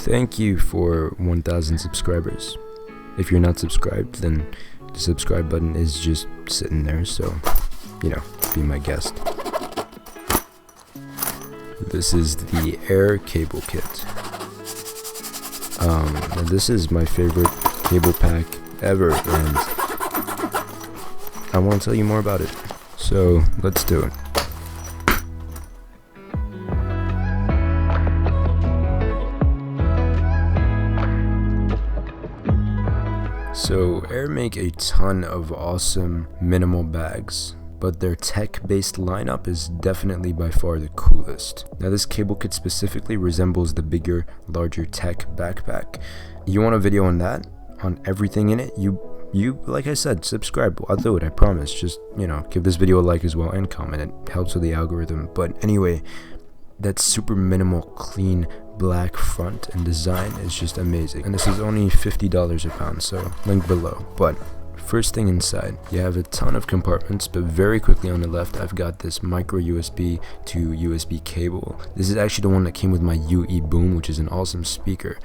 Thank you for 1,000 subscribers. If you're not subscribed, then the subscribe button is just sitting there, so, be my guest. This is the Aer Cable Kit. This is my favorite cable pack ever, and I want to tell you more about it. So, let's do it. So, Aer make a ton of awesome minimal bags, but their tech-based lineup is definitely by far the coolest. Now, this cable kit specifically resembles the bigger, larger tech backpack. You want a video on that? On everything in it? You like I said, subscribe. I'll do it, I promise. Just, give this video a like as well and comment. It helps with the algorithm. But anyway, that super minimal, clean black front and design is just amazing. And this is only $50 a pound, so link below. But first thing inside, you have a ton of compartments, but very quickly on the left, I've got this micro USB to USB cable. This is actually the one that came with my UE Boom, which is an awesome speaker.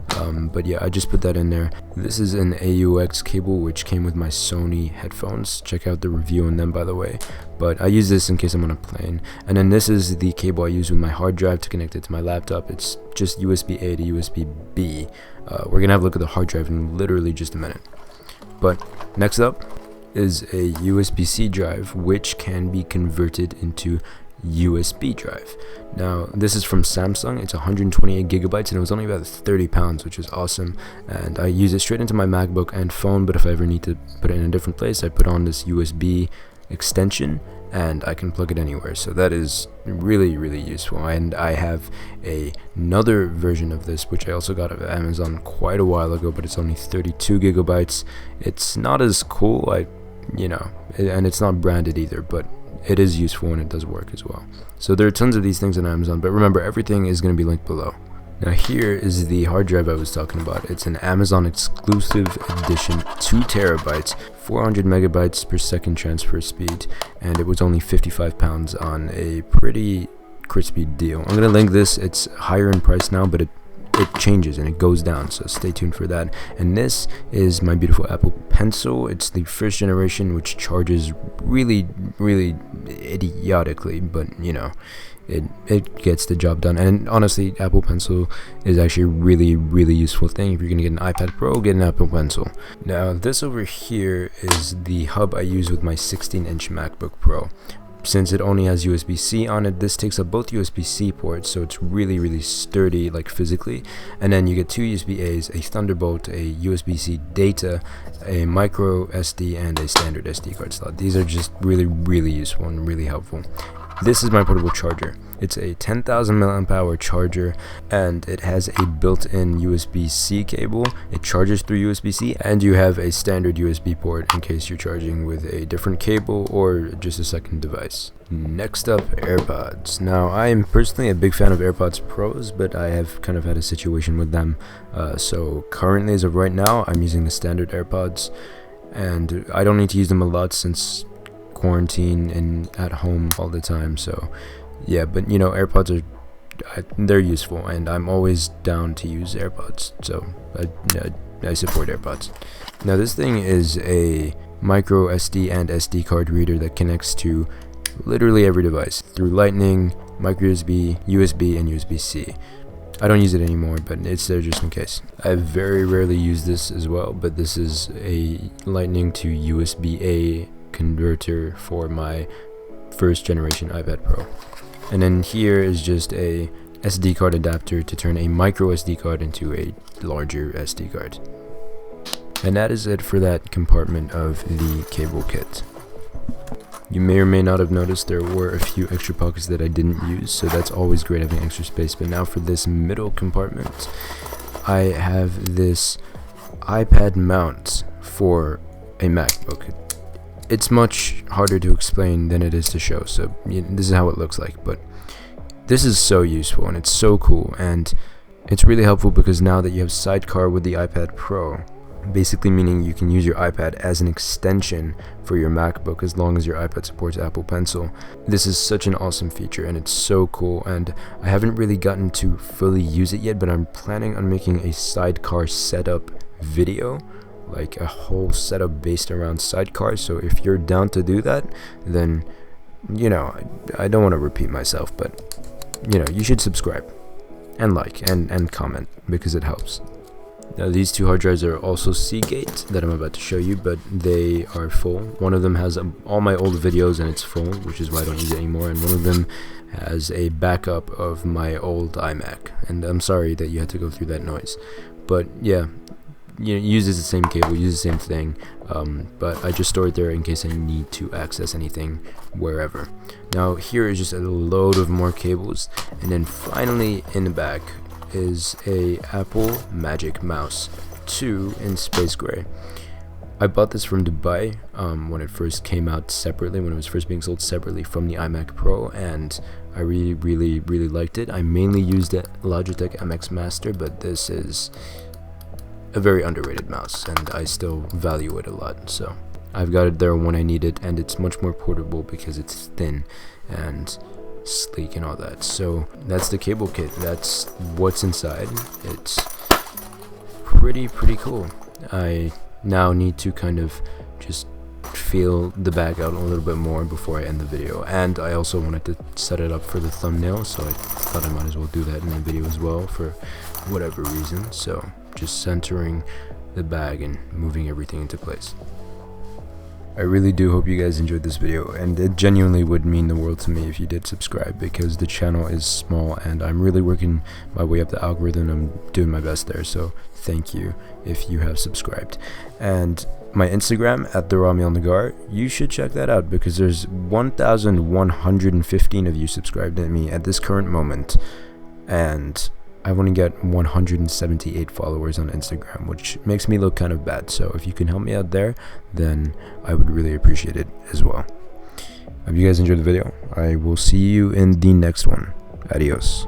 But yeah, I just put that in there. This is an AUX cable, which came with my Sony headphones. Check out the review on them, by the way. But I use this in case I'm on a plane. And then this is the cable I use with my hard drive to connect it to my laptop. It's just USB-A to USB-B. We're gonna have a look at the hard drive in literally just a minute. But next up is a USB-C drive, which can be converted into USB drive. Now, this is from Samsung. It's 128 gigabytes, and it was only about 30 pounds, which is awesome. And I use it straight into my MacBook and phone, but if I ever need to put it in a different place, I put on this USB extension and I can plug it anywhere. So that is really, really useful. And I have another version of this, which I also got at Amazon quite a while ago, but it's only 32 gigabytes. It's not as cool, and it's not branded either, but it is useful and it does work as well. So there are tons of these things on Amazon, but remember, everything is going to be linked below. Now here is the hard drive I was talking about. It's an Amazon exclusive edition, 2 terabytes, 400 megabytes per second transfer speed, and it was only 55 pounds on a pretty crispy deal. I'm gonna link this. It's higher in price now, but it changes and it goes down, so stay tuned for that. And this is my beautiful Apple Pencil. It's the first generation, which charges really, really idiotically, but it gets the job done. And honestly, Apple Pencil is actually a really, really useful thing. If you're gonna get an iPad Pro, get an Apple Pencil. Now this over here is the hub I use with my 16-inch MacBook Pro. Since it only has USB-C on it, this takes up both USB-C ports, so it's really, really sturdy, like physically. And then you get 2 USB-As, a Thunderbolt, a USB-C data, a micro SD, and a standard SD card slot. These are just really, really useful and really helpful. This is my portable charger. It's a 10,000 milliamp hour charger, and it has a built-in USB-C cable. It charges through USB-C, and you have a standard USB port in case you're charging with a different cable or just a second device. Next up, AirPods. Now, I am personally a big fan of AirPods Pros, but I have kind of had a situation with them. So currently, as of right now, I'm using the standard AirPods, and I don't need to use them a lot since quarantine and at home all the time. So yeah, but AirPods they're useful, and I'm always down to use AirPods, so I support AirPods. Now this thing is a micro SD and SD card reader that connects to literally every device through Lightning, micro USB, USB, and USB-C. I don't use it anymore, but it's there just in case. I very rarely use this as well, but this is a Lightning to USB-A converter for my first generation iPad Pro. And then here is just a SD card adapter to turn a micro SD card into a larger SD card. And that is it for that compartment of the cable kit. You may or may not have noticed there were a few extra pockets that I didn't use, so that's always great having extra space. But now for this middle compartment, I have this iPad mount for a MacBook. It's much harder to explain than it is to show, so this is how it looks like. But this is so useful and it's so cool, and it's really helpful because now that you have Sidecar with the iPad Pro, basically meaning you can use your iPad as an extension for your MacBook as long as your iPad supports Apple Pencil. This is such an awesome feature and it's so cool, and I haven't really gotten to fully use it yet, but I'm planning on making a sidecar setup video, like a whole setup based around sidecars. So if you're down to do that, then you know, I don't want to repeat myself, but you know, you should subscribe and like and comment because it helps. Now these two hard drives are also Seagate that I'm about to show you, but they are full. One of them has all my old videos and it's full, which is why I don't use it anymore, and one of them has a backup of my old iMac, and I'm sorry that you had to go through that noise. But yeah, you know, uses the same cable, uses the same thing, but I just store it there in case I need to access anything wherever. Now here is just a load of more cables, and then finally in the back is a Apple Magic Mouse 2 in space gray. I bought this from Dubai when it first came out separately, when it was first being sold separately from the iMac Pro, and I really liked it. I mainly used the Logitech MX Master, but this is a very underrated mouse and I still value it a lot, so I've got it there when I need it, and it's much more portable because it's thin and sleek and all that. So that's the cable kit, that's what's inside. It's pretty cool. I now need to kind of just feel the bag out a little bit more before I end the video, and I also wanted to set it up for the thumbnail, so I thought I might as well do that in the video as well for whatever reason. So just centering the bag and moving everything into place. I really do hope you guys enjoyed this video, and it genuinely would mean the world to me if you did subscribe, because the channel is small and I'm really working my way up the algorithm. I'm doing my best there, so thank you if you have subscribed. And my Instagram at El-Naggar, you should check that out because there's 1,115 of you subscribed to me at this current moment, and I want to get 178 followers on Instagram, which makes me look kind of bad. So if you can help me out there, then I would really appreciate it as well. Hope you guys enjoyed the video. I will see you in the next one. Adios.